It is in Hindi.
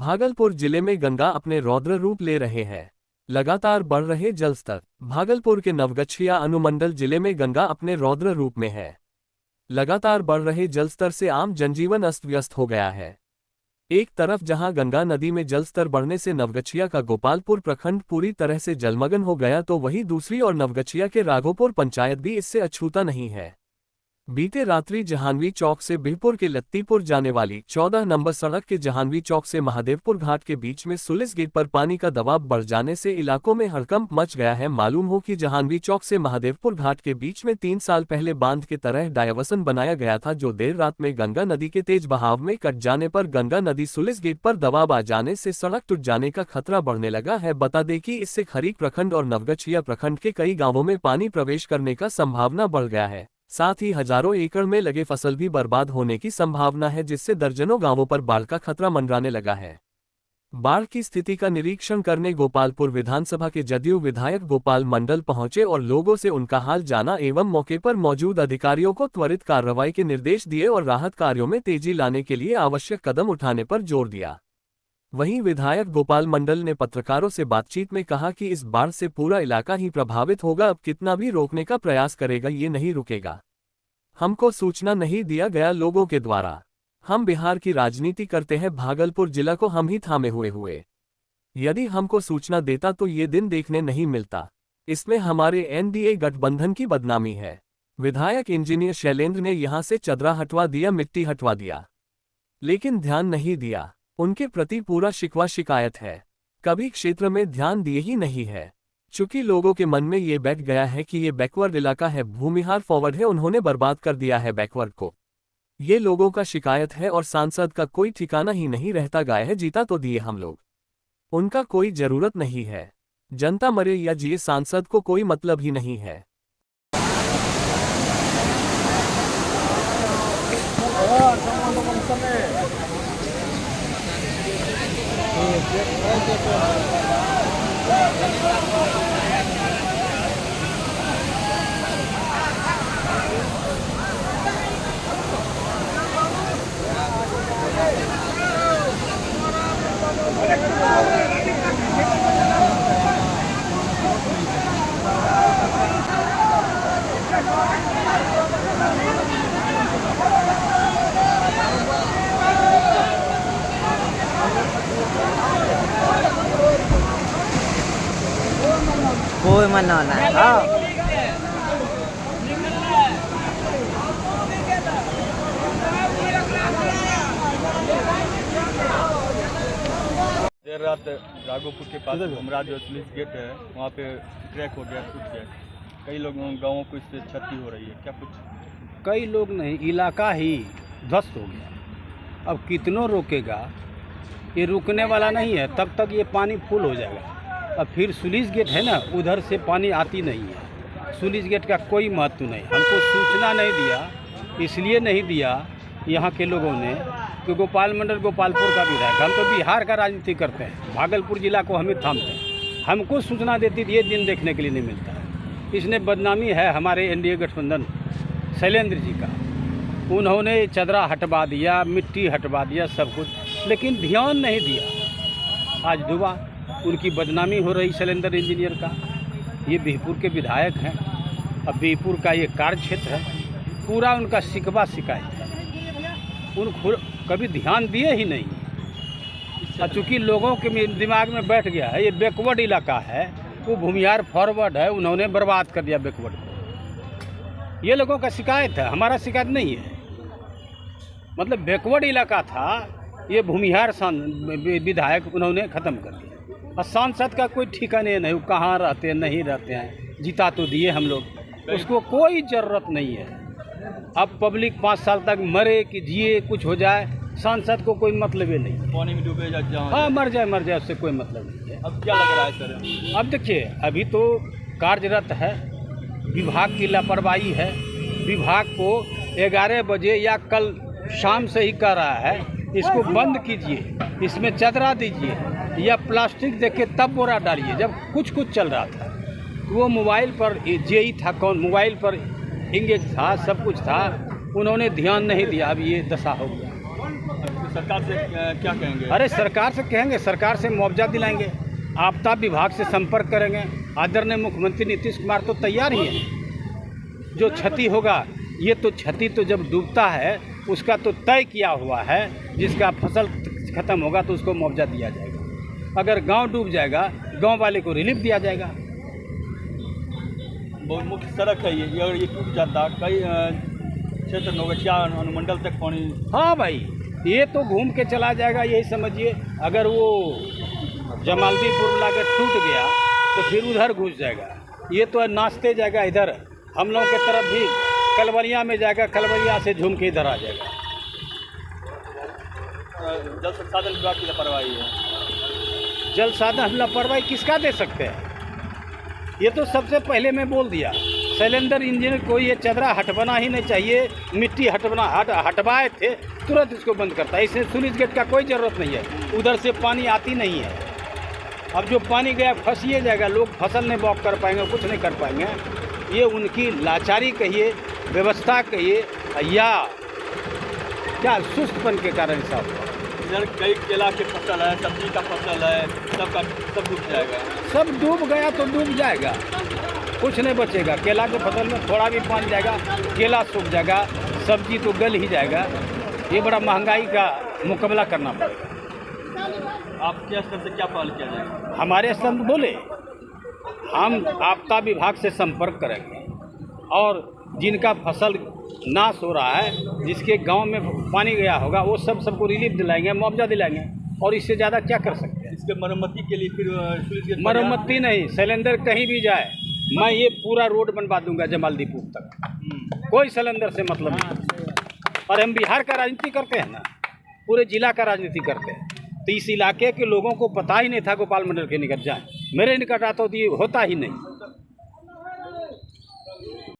भागलपुर जिले में गंगा अपने रौद्र रूप ले रहे हैं। लगातार बढ़ रहे जलस्तर। भागलपुर के नवगछिया अनुमंडल जिले में गंगा अपने रौद्र रूप में है। लगातार बढ़ रहे जलस्तर से आम जनजीवन अस्त व्यस्त हो गया है। एक तरफ जहां गंगा नदी में जलस्तर बढ़ने से नवगछिया का गोपालपुर प्रखंड पूरी तरह से जलमग्न हो गया, तो वहीं दूसरी ओर नवगछिया के राघोपुर पंचायत भी इससे अछूता नहीं है। बीते रात्रि जहानवी चौक से बिहपुर के लत्तीपुर जाने वाली 14 नंबर सड़क के जहानवी चौक से महादेवपुर घाट के बीच में सुलिस गेट पर पानी का दबाव बढ़ जाने से इलाकों में हड़कंप मच गया है। मालूम हो कि जहानवी चौक से महादेवपुर घाट के बीच में 3 साल पहले बांध के तरह डायवर्सन बनाया गया था, जो देर रात में गंगा नदी के तेज बहाव में कट जाने पर गंगा नदी सुलिस गेट पर दबाव आ जाने से सड़क टूट जाने का खतरा बढ़ने लगा है। बता दें कि इससे खरीक प्रखंड और नवगछिया प्रखंड के कई गाँवों में पानी प्रवेश करने का संभावना बढ़ गया है। साथ ही हजारों एकड़ में लगे फसल भी बर्बाद होने की संभावना है, जिससे दर्जनों गांवों पर बाढ़ का खतरा मंडराने लगा है। बाढ़ की स्थिति का निरीक्षण करने गोपालपुर विधानसभा के जदयू विधायक गोपाल मंडल पहुंचे और लोगों से उनका हाल जाना एवं मौके पर मौजूद अधिकारियों को त्वरित कार्रवाई के निर्देश दिए और राहत कार्यों में तेजी लाने के लिए आवश्यक कदम उठाने पर जोर दिया। वहीं विधायक गोपाल मंडल ने पत्रकारों से बातचीत में कहा कि इस बाढ़ से पूरा इलाका ही प्रभावित होगा। अब कितना भी रोकने का प्रयास करेगा, ये नहीं रुकेगा। हमको सूचना नहीं दिया गया लोगों के द्वारा। हम बिहार की राजनीति करते हैं, भागलपुर जिला को हम ही थामे हुए। यदि हमको सूचना देता तो ये दिन देखने नहीं मिलता। इसमें हमारे एनडीए गठबंधन की बदनामी है। विधायक इंजीनियर शैलेंद्र ने यहां से चदरा हटवा दिया, मिट्टी हटवा दिया, लेकिन ध्यान नहीं दिया। उनके प्रति पूरा शिकवा शिकायत है, कभी क्षेत्र में ध्यान दिए ही नहीं है। चूंकि लोगों के मन में ये बैठ गया है कि ये बैकवर्ड इलाका है, भूमिहार फॉरवर्ड है, उन्होंने बर्बाद कर दिया है बैकवर्ड को। ये लोगों का शिकायत है और सांसद का कोई ठिकाना ही नहीं रहता। गाय है जीता तो दिए हम लोग, उनका कोई जरूरत नहीं है। जनता मरे या जिए, सांसद को कोई मतलब ही नहीं है। कोई मना नहीं। देर रात राघोपुर के पास हमारा जो स्लिस गेट है वहाँ पे क्रैक हो गया, टूट गया। कई लोग गाँवों को इससे क्षति हो रही है। क्या कुछ? कई लोग नहीं, इलाका ही ध्वस्त हो गया। अब कितनों रोकेगा, ये रुकने वाला नहीं है। तब तक ये पानी फुल हो जाएगा। अब फिर सुलिस गेट है ना, उधर से पानी आती नहीं है। सुलिस गेट का कोई महत्व नहीं। हमको सूचना नहीं दिया, इसलिए नहीं दिया यहाँ के लोगों ने कि गोपाल मंडल गोपालपुर का विधायक, हम तो बिहार का राजनीति करते हैं, भागलपुर जिला को हम ही थामते हैं। हमको सूचना देती तो ये दिन देखने के लिए नहीं मिलता है। इसने बदनामी है हमारे एनडीए गठबंधन शैलेंद्र जी का। उन्होंने चदरा हटवा दिया, मिट्टी हटवा दिया, सब कुछ, लेकिन ध्यान नहीं दिया। आज दुआ उनकी बदनामी हो रही शैलेंद्र इंजीनियर का। ये बिहपुर के विधायक हैं। अब बिहपुर का ये कार्य क्षेत्र है, पूरा उनका शिकवा शिकायत है। उन कभी ध्यान दिए ही नहीं। और चूँकि लोगों के दिमाग में बैठ गया है ये बैकवर्ड इलाका है, वो भूमिहार फॉरवर्ड है, उन्होंने बर्बाद कर दिया बैकवर्ड को। ये लोगों का शिकायत है, हमारा शिकायत नहीं है। मतलब बैकवर्ड इलाका था, ये भूमिहार विधायक उन्होंने ख़त्म कर दिया। और सांसद का कोई ठिकाने नहीं, वो कहाँ रहते हैं नहीं रहते हैं। जीता तो दिए हम लोग, उसको कोई ज़रूरत नहीं है। अब पब्लिक 5 साल तक मरे कि जिए, कुछ हो जाए, सांसद को कोई मतलब ही नहीं। पानी में डूबे जा, हाँ मर जाए, उससे कोई मतलब नहीं है। अब क्या लग रहा है सर? अब देखिए, अभी तो कार्यरत है, विभाग की लापरवाही है। विभाग को 11 बजे या कल शाम से ही कह रहा है इसको बंद कीजिए, इसमें चदरा दीजिए या प्लास्टिक देके तब बोरा डालिए। जब कुछ चल रहा था, वो मोबाइल पर जेई था, कौन मोबाइल पर इंगेज था, सब कुछ था, उन्होंने ध्यान नहीं दिया। अब ये दशा हो गया। सरकार से क्या कहेंगे? अरे सरकार से कहेंगे, सरकार से मुआवजा दिलाएंगे, आपदा विभाग से संपर्क करेंगे। आदरणीय मुख्यमंत्री नीतीश कुमार तो तैयार ही है। जो क्षति होगा, ये तो क्षति तो जब डूबता है उसका तो तय किया हुआ है, जिसका फसल खत्म होगा तो उसको मुआवजा दिया जाएगा। अगर गांव डूब जाएगा, गांव वाले को रिलीफ दिया जाएगा। बहुत मुख्य सड़क है ये, अगर ये टूट जाता कई क्षेत्र नवगछिया अनुमंडल तक पानी। हाँ भाई, ये तो घूम के चला जाएगा, यही समझिए। अगर वो जमालदीपुर लाकर टूट गया तो फिर उधर घुस जाएगा। ये तो नाचते जाएगा इधर, हम लोगों के तरफ भी कलवरिया में जाएगा, कलवरिया से झूम के इधर आ जाएगा। जल संसाधन विभाग की लापरवाही है। जल साधन लापरवाही किसका दे सकते हैं? ये तो सबसे पहले मैं बोल दिया, सिलेंडर इंजन को ये चदरा हटवाना ही नहीं चाहिए। मिट्टी हटवाए थे, तुरंत इसको बंद करता है। इसमें स्लूइस गेट का कोई ज़रूरत नहीं है, उधर से पानी आती नहीं है। अब जो पानी गया फंसिए जाएगा, लोग फसल नहीं बॉक कर पाएंगे, कुछ नहीं कर पाएंगे। ये उनकी लाचारी कहिए, व्यवस्था कहिए, या क्या सुस्तपन के कारण साहब। इधर कई केला की फसल है, सब्जी का फसल है, सब डूब जाएगा। सब डूब गया तो डूब जाएगा, कुछ नहीं बचेगा। केला के फसल में थोड़ा भी पानी जाएगा, केला सूख जाएगा, सब्जी तो गल ही जाएगा। ये बड़ा महंगाई का मुकाबला करना पड़ेगा। आपके स्तर से क्या पहल किया जाएगा? हमारे स्तर में बोले, हम आपदा विभाग से संपर्क करेंगे और जिनका फसल नाश हो रहा है, जिसके गांव में पानी गया होगा, वो सबको रिलीफ दिलाएंगे, मुआवजा दिलाएंगे। और इससे ज़्यादा क्या कर सकते हैं? इसके मरम्मती के लिए फिर मरम्मति नहीं, सिलेंडर कहीं भी जाए, मैं ये पूरा रोड बनवा दूंगा जमालदीपुर तक, कोई सिलेंडर से मतलब नहीं। और हम बिहार का राजनीति करते हैं ना, पूरे जिला का राजनीति करते हैं, तो इस इलाके के लोगों को पता ही नहीं था गोपाल मंडल के निकट जाए। मेरे निकट आता तो ये होता ही नहीं।